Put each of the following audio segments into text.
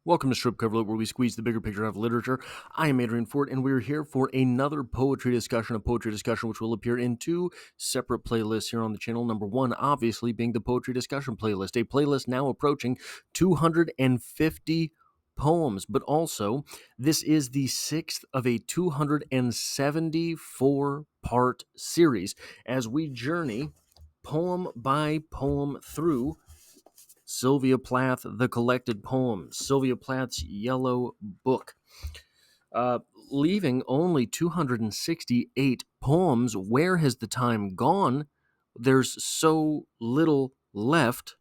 Welcome to Strip Cover Lit, where we squeeze the bigger picture out of literature. I am Adrian Ford, and we're here for another poetry discussion, which will appear in two separate playlists here on the channel. Number one, obviously, being the poetry discussion playlist, a playlist now approaching 250 poems, but also this is the sixth of a 274-part series as we journey poem by poem through Sylvia Plath, The Collected Poems, Sylvia Plath's Yellow Book. Leaving only 268 poems, where has the time gone? There's so little left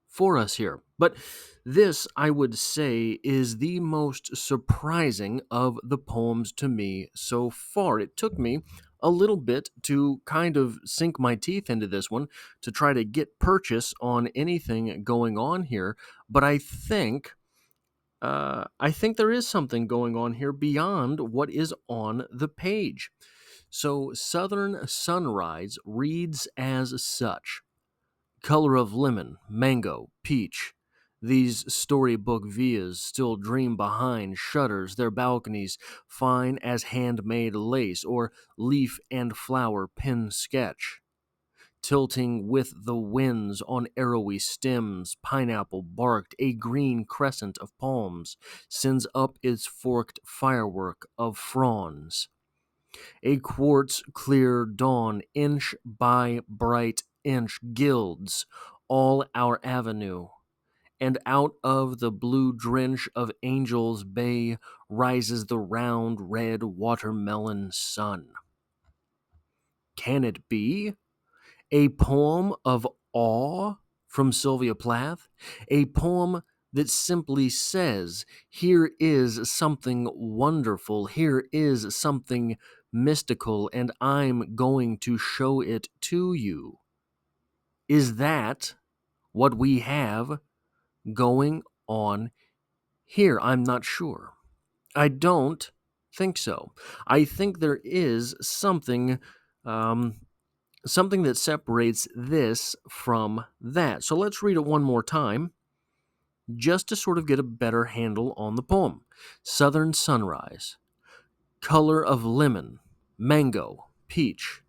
for us here. But this, I would say, is the most surprising of the poems to me so far. It took me a little bit to kind of sink my teeth into this one to try to get purchase on anything going on here, but I think there is something going on here beyond what is on the page. So, Southern Sunrise reads as such: color of lemon, mango, peach. These storybook villas still dream behind shutters, their balconies fine as handmade lace or leaf and flower pen sketch. Tilting with the winds on arrowy stems, pineapple barked, a green crescent of palms sends up its forked firework of fronds. A quartz clear dawn, inch by bright inch, gilds all our avenue, and out of the blue drench of Angel's Bay rises the round red watermelon sun. Can it be a poem of awe from Sylvia Plath? A poem that simply says, here is something wonderful, here is something mystical, and I'm going to show it to you. Is that what we have going on here? I'm not sure. I don't think so. I think there is something that separates this from that. So let's read it one more time just to sort of get a better handle on the poem. Southern Sunrise, color of lemon, mango, peach.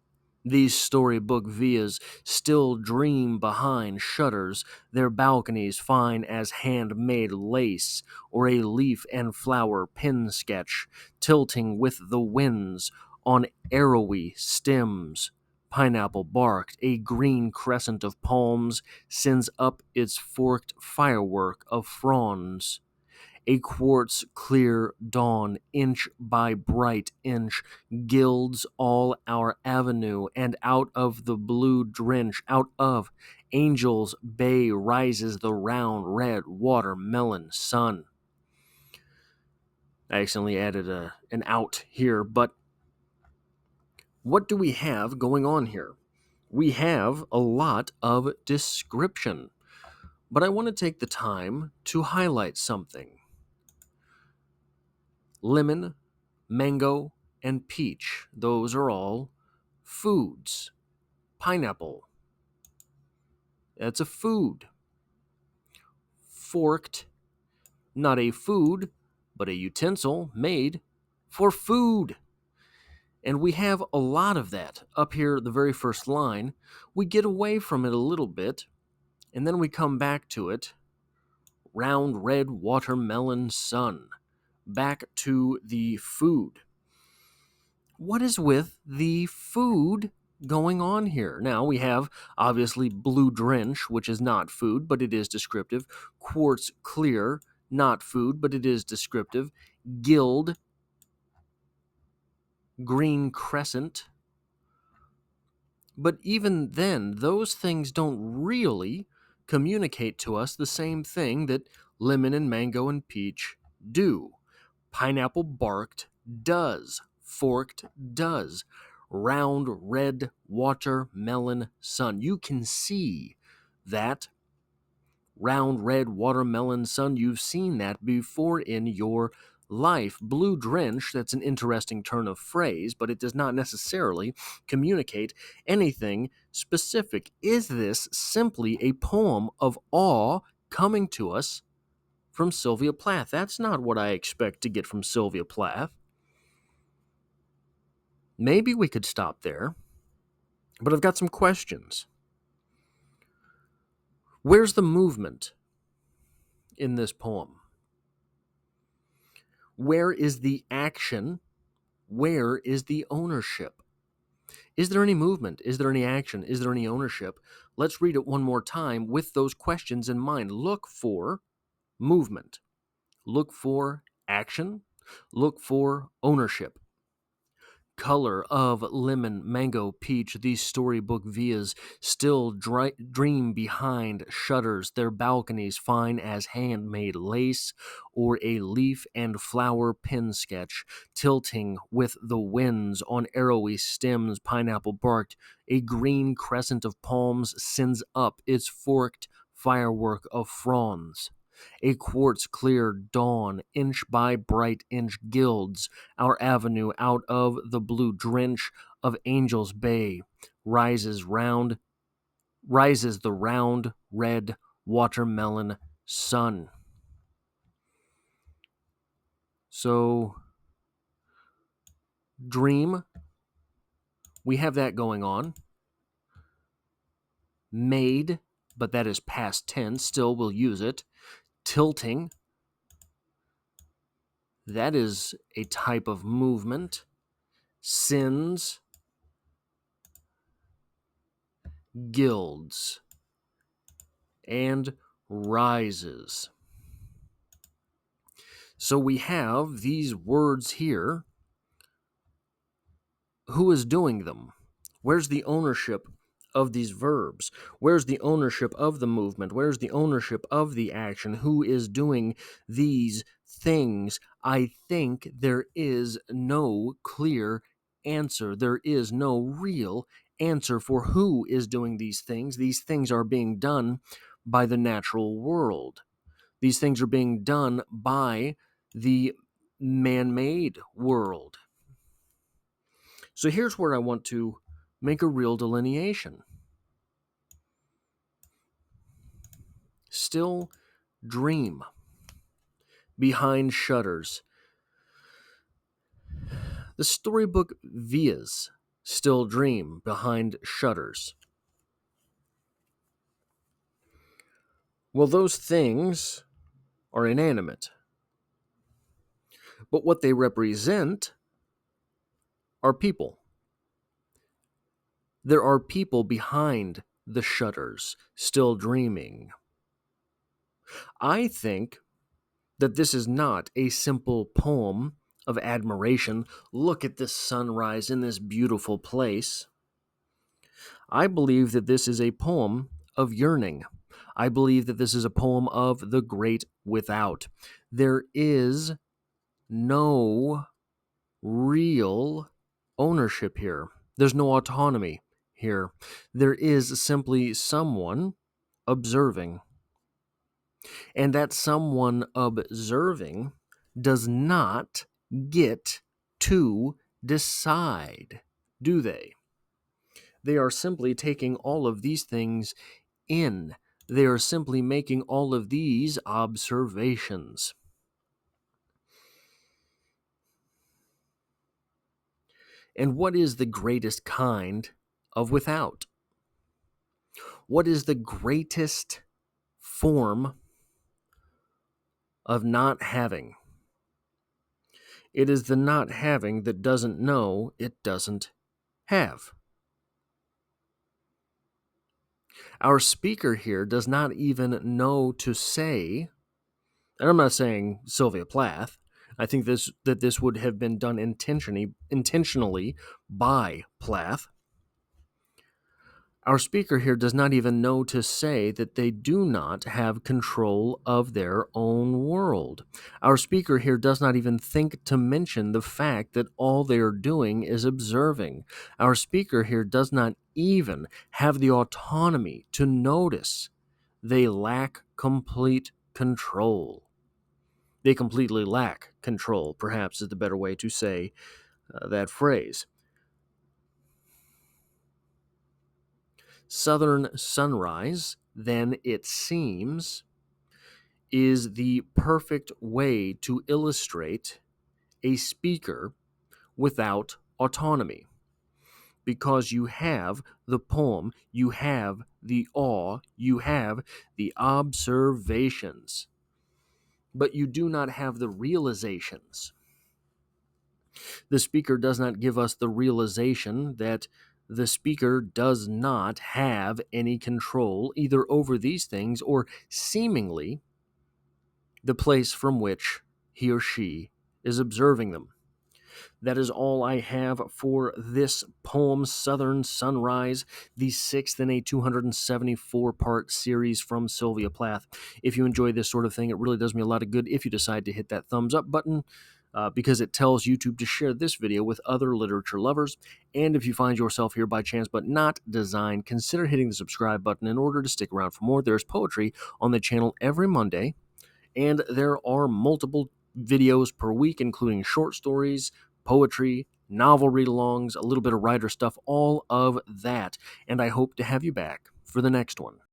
These storybook villas still dream behind shutters, their balconies fine as handmade lace or a leaf and flower pen sketch, tilting with the winds on arrowy stems. Pineapple barked, a green crescent of palms sends up its forked firework of fronds. A quartz clear dawn, inch by bright inch, gilds all our avenue, and out of the blue drench, out of Angel's Bay rises the round red watermelon sun. I accidentally added an out here, but what do we have going on here? We have a lot of description, but I want to take the time to highlight something. Lemon, mango, and peach, those are all foods. Pineapple, that's a food. Forked, not a food, but a utensil made for food. And we have a lot of that up here, the very first line. We get away from it a little bit, and then we come back to it. Round red watermelon sun. Back to the food. What is with the food going on here? Now, we have, obviously, blue drench, which is not food, but it is descriptive. Quartz clear, not food, but it is descriptive. Gild, green crescent. But even then, those things don't really communicate to us the same thing that lemon and mango and peach do. Pineapple barked does. Forked does. Round red watermelon sun. You can see that round red watermelon sun. You've seen that before in your life. Blue drench, that's an interesting turn of phrase, but it does not necessarily communicate anything specific. Is this simply a poem of awe coming to us from Sylvia Plath. That's not what I expect to get from Sylvia Plath. Maybe we could stop there, but I've got some questions. Where's the movement in this poem? Where is the action? Where is the ownership? Is there any movement? Is there any action? Is there any ownership? Let's read it one more time with those questions in mind. Look for movement. Look for action. Look for ownership. Color of lemon, mango, peach, these storybook villas still dream behind shutters, their balconies fine as handmade lace or a leaf and flower pen sketch, tilting with the winds on arrowy stems, pineapple barked. A green crescent of palms sends up its forked firework of fronds. A quartz clear dawn, inch by bright inch, gilds our avenue out of the blue drench of Angel's Bay. Rises the round red watermelon sun. So, dream, we have that going on. Made, but that is past tense, still we'll use it. Tilting, that is a type of movement. Sins, gilds, and rises. So we have these words here. Who is doing them? Where's the ownership of these verbs? Where's the ownership of the movement? Where's the ownership of the action? Who is doing these things? I think there is no clear answer. There is no real answer for who is doing these things. These things are being done by the natural world. These things are being done by the man-made world. So here's where I want to make a real delineation. Still dream behind shutters. The storybook villas still dream behind shutters. Well, those things are inanimate. But what they represent are people. There are people behind the shutters still dreaming. I think that this is not a simple poem of admiration. Look at this sunrise in this beautiful place. I believe that this is a poem of yearning. I believe that this is a poem of the great without. There is no real ownership here. There's no autonomy here. There is simply someone observing. And that someone observing does not get to decide, do they? They are simply taking all of these things in. They are simply making all of these observations. And what is the greatest kind of without? What is the greatest form of not having? It is the not having that doesn't know it doesn't have. Our speaker here does not even know to say, and I'm not saying Sylvia Plath. I think that this would have been done intentionally by Plath. Our speaker here does not even know to say that they do not have control of their own world. Our speaker here does not even think to mention the fact that all they are doing is observing. Our speaker here does not even have the autonomy to notice they lack complete control. They completely lack control, perhaps is the better way to say that phrase. Southern sunrise, then it seems, is the perfect way to illustrate a speaker without autonomy, because you have the poem, you have the awe, you have the observations, but you do not have the realizations. The speaker does not give us the realization that the speaker does not have any control either over these things or seemingly the place from which he or she is observing them. That is all I have for this poem, Southern Sunrise, the sixth in a 274-part series from Sylvia Plath. If you enjoy this sort of thing, it really does me a lot of good if you decide to hit that thumbs up button, because it tells YouTube to share this video with other literature lovers. And if you find yourself here by chance but not designed, consider hitting the subscribe button in order to stick around for more. There's poetry on the channel every Monday, and there are multiple videos per week, including short stories, poetry, novel read-alongs, a little bit of writer stuff, all of that. And I hope to have you back for the next one.